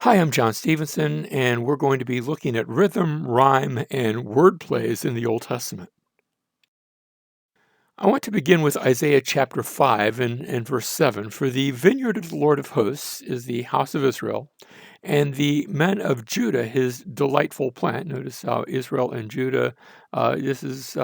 Hi, I'm John Stevenson, and we're going to be looking at rhythm, rhyme, and word plays in the Old Testament. I want to begin with Isaiah chapter 5 and verse 7. For the vineyard of the Lord of hosts is the house of Israel, and the men of Judah his delightful plant. Notice how Israel and Judah, this is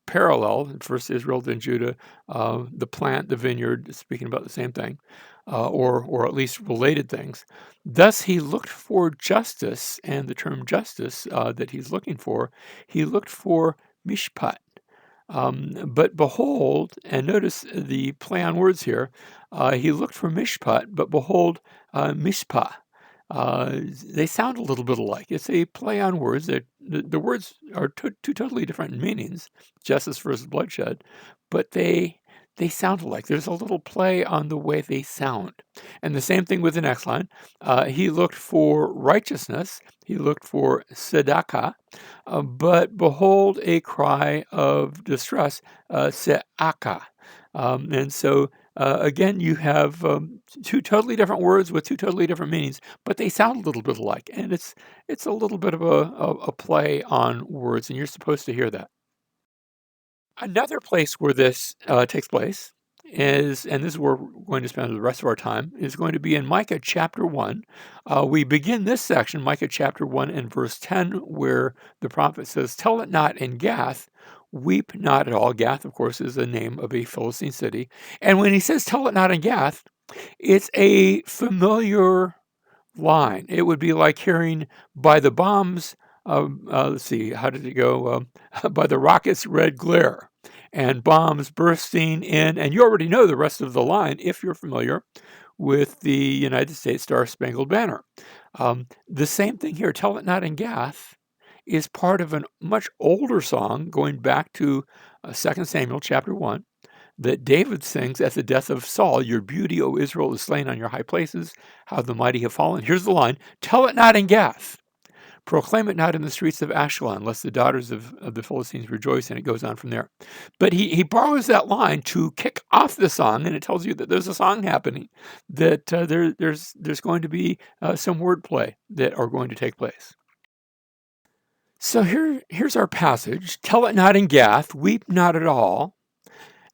parallel. First Israel, then Judah, the plant, the vineyard, speaking about the same thing, or at least related things. Thus he looked for justice, and the term justice that he's looking for, he looked for mishpat. But behold, and notice the play on words here, he looked for mishpat, but behold, mishpah. They sound a little bit alike. It's a play on words. The words are two totally different meanings, justice versus bloodshed, but they sound alike. There's a little play on the way they sound. And the same thing with the next line. He looked for righteousness. He looked for tzedakah, but behold a cry of distress, se'aka. And so again, you have two totally different words with two totally different meanings, but they sound a little bit alike, and it's a little bit of a play on words, and you're supposed to hear that. Another place where this takes place is, and this is where we're going to spend the rest of our time, is going to be in Micah chapter 1. We begin this section, Micah chapter 1 and verse 10, where the prophet says, Tell it not in Gath, weep not at all. Gath, of course, is the name of a Philistine city. And when he says, Tell it not in Gath, it's a familiar line. It would be like hearing by the bombs, let's see, how did it go? By the rocket's red glare and bombs bursting in. And you already know the rest of the line if you're familiar with the United States Star Spangled Banner. The same thing here, Tell It Not in Gath, is part of a much older song going back to 2 Samuel chapter 1 that David sings at the death of Saul. Your beauty, O Israel, is slain on your high places. How the mighty have fallen. Here's the line. Tell it not in Gath. Proclaim it not in the streets of Ashkelon, lest the daughters of the Philistines rejoice. And it goes on from there. But he borrows that line to kick off the song, and it tells you that there's a song happening, that there's going to be some wordplay that are going to take place. So here's our passage. Tell it not in Gath, weep not at all.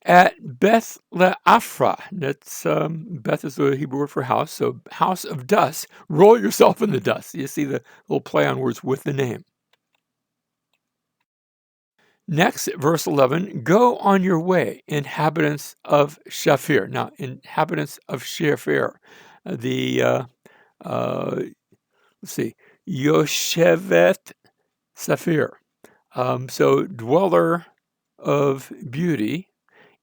At Beth Le'afra, that's Beth is the Hebrew word for house, so house of dust. Roll yourself in the dust. You see the little play on words with the name. Next, verse 11, go on your way, inhabitants of Shafir. Now, inhabitants of Shafir, the, let's see, Yoshevet Saphir. So dweller of beauty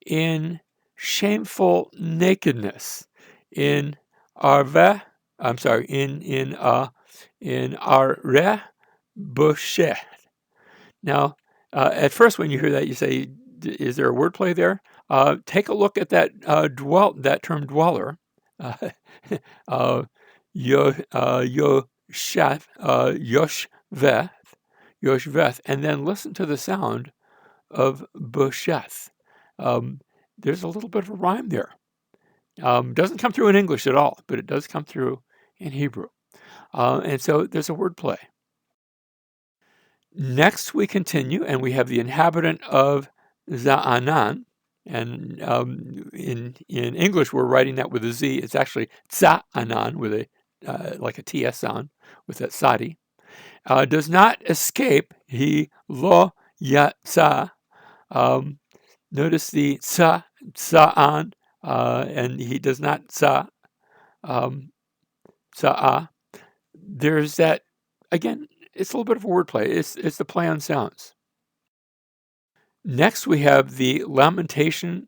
in shameful nakedness, in arve, I'm sorry, in areh boshet. Now, at first, when you hear that, you say, "Is there a wordplay there?" Take a look at that that term dweller, uh, uh, yoshveth, yoshveth, and then listen to the sound of bosheth. Um, there's a little bit of a rhyme there. Doesn't come through in English at all, but it does come through in Hebrew. And so there's a word play. Next, we continue, and we have the inhabitant of Za'anan. And in English, we're writing that with a Z. It's actually Za'anan with a like a TS sound with that sadi. Does not escape. He lo yatsa. Notice the sa'an, and he does not sa'a. There's that, again, it's a little bit of a wordplay. It's the play on sounds. Next, we have the lamentation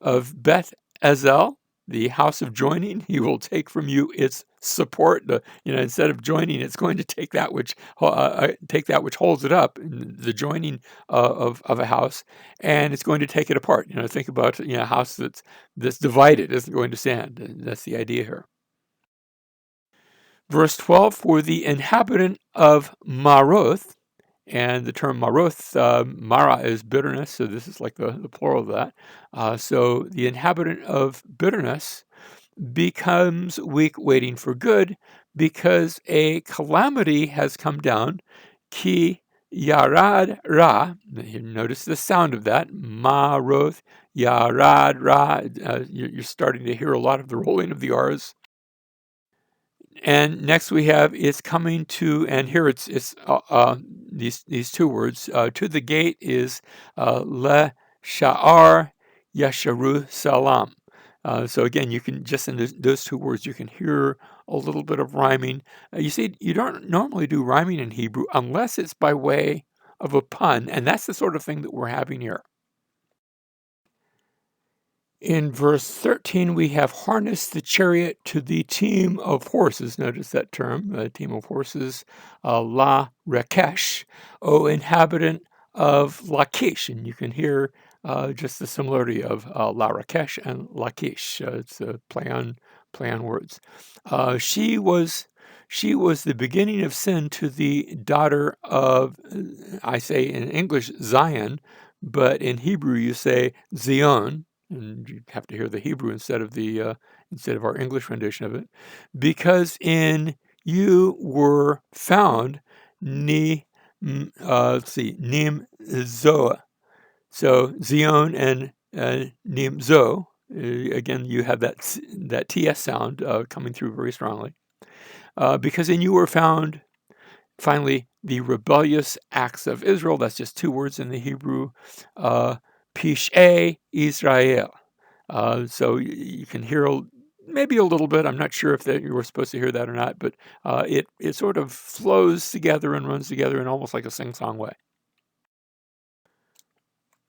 of Beth Ezel, the house of joining. He will take from you its support. Instead of joining, it's going to take that which holds it up, the joining of a house, and it's going to take it apart. Think about a house that's divided isn't going to stand. And that's the idea here. Verse 12, for the inhabitant of Maroth, and the term Maroth, Mara is bitterness, so this is like the plural of that. So the inhabitant of bitterness, becomes weak waiting for good, because a calamity has come down. Ki yarad ra. You notice the sound of that. Maroth yarad ra. You're starting to hear a lot of the rolling of the R's. And next we have is coming to, and here it's these two words. To the gate is le sha'ar yasharu salam. So again, you can just in those two words, you can hear a little bit of rhyming. You see, you don't normally do rhyming in Hebrew unless it's by way of a pun, and that's the sort of thing that we're having here. In verse 13, we have harnessed the chariot to the team of horses. Notice that term, team of horses, La Rakesh, O inhabitant of Lachish. And you can hear just the similarity of La Rakesh and Lachish. It's a play on words. She was the beginning of sin to the daughter of, I say in English, Zion, but in Hebrew you say Zion, and you have to hear the Hebrew instead of our English rendition of it, because in you were found nim zoa. So Zion and nim zo. Again, you have that ts sound coming through very strongly, because in you were found. Finally, the rebellious acts of Israel. That's just two words in the Hebrew. Pish'ei Israel. So you can hear maybe a little bit. I'm not sure if you were supposed to hear that or not, but it sort of flows together and runs together in almost like a sing-song way.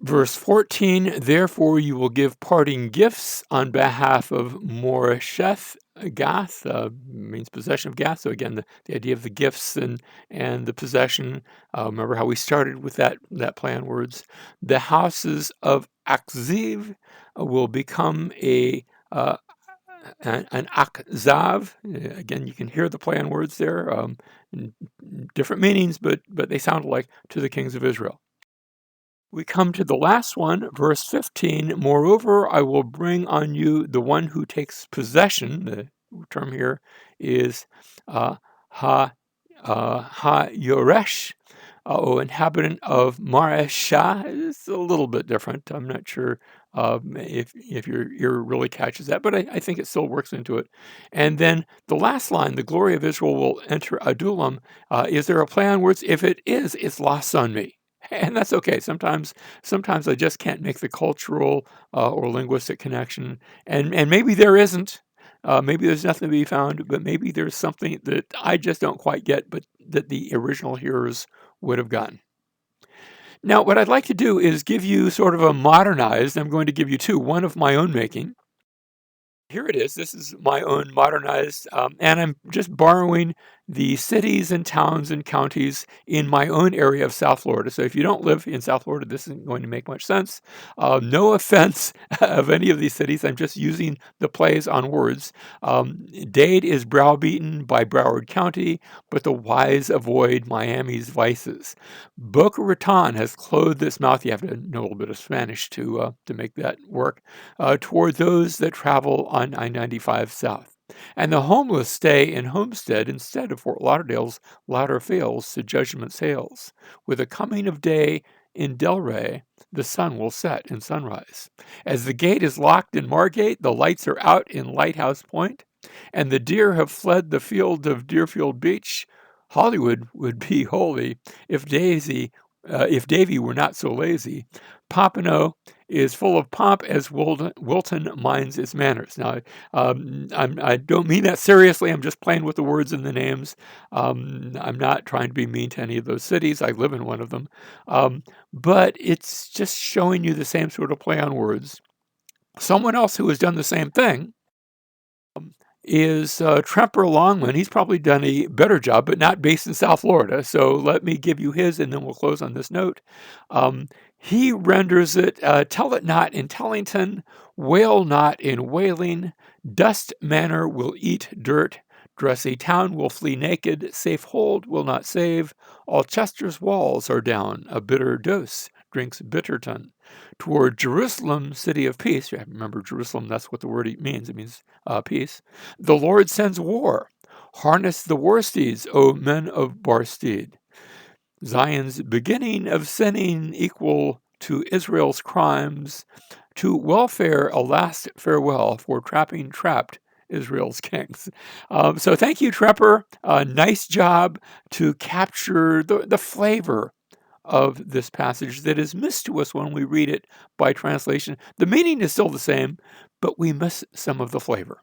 Verse 14, therefore you will give parting gifts on behalf of Moresheth Gath, means possession of Gath. So again, the idea of the gifts and the possession. Remember how we started with that play on words. The houses of Akziv will become an Akzav. Again, you can hear the play on words there. Different meanings, but they sound like to the kings of Israel. We come to the last one, verse 15. Moreover, I will bring on you the one who takes possession. The term here is ha-yoresh, inhabitant of Mareshah. It's a little bit different. I'm not sure if your ear really catches that, but I think it still works into it. And then the last line, the glory of Israel will enter Adullam. Is there a play on words? If it is, it's lost on me. And that's okay. Sometimes I just can't make the cultural or linguistic connection, and maybe there isn't. Maybe there's nothing to be found, but maybe there's something that I just don't quite get, but that the original hearers would have gotten. Now, what I'd like to do is give you sort of a modernized. I'm going to give you two, one of my own making. Here it is. This is my own modernized, and I'm just borrowing the cities and towns and counties in my own area of South Florida. So if you don't live in South Florida, this isn't going to make much sense. No offense of any of these cities. I'm just using the plays on words. Dade is browbeaten by Broward County, but the wise avoid Miami's vices. Boca Raton has clothed its mouth. You have to know a little bit of Spanish to make that work. Toward those that travel on I-95 South. And the homeless stay in Homestead instead of Fort Lauderdale's louder fails to Judgment Sales. With the coming of day in Delray, the sun will set in sunrise. As the gate is locked in Margate, the lights are out in Lighthouse Point, and the deer have fled the field of Deerfield Beach. Hollywood would be holy if Davy were not so lazy. Pompano is full of pomp as Wilton minds its manners. Now, I don't mean that seriously. I'm just playing with the words and the names. I'm not trying to be mean to any of those cities. I live in one of them. But it's just showing you the same sort of play on words. Someone else who has done the same thing is Tremper Longman. He's probably done a better job, but not based in South Florida. So let me give you his, and then we'll close on this note. He renders it, tell it not in Tellington, wail not in wailing, dust manor will eat dirt, dressy town will flee naked, safe hold will not save, all Chester's walls are down, a bitter dose drinks Bitterton. Toward Jerusalem, city of peace, you remember Jerusalem, that's what the word means. It means peace. The Lord sends war. Harness the war steeds, O men of Barsteed. Zion's beginning of sinning equal to Israel's crimes. To welfare a last farewell for trapped Israel's kings. So thank you, Trepper. Nice job to capture the flavor of this passage that is missed to us when we read it by translation. The meaning is still the same, but we miss some of the flavor.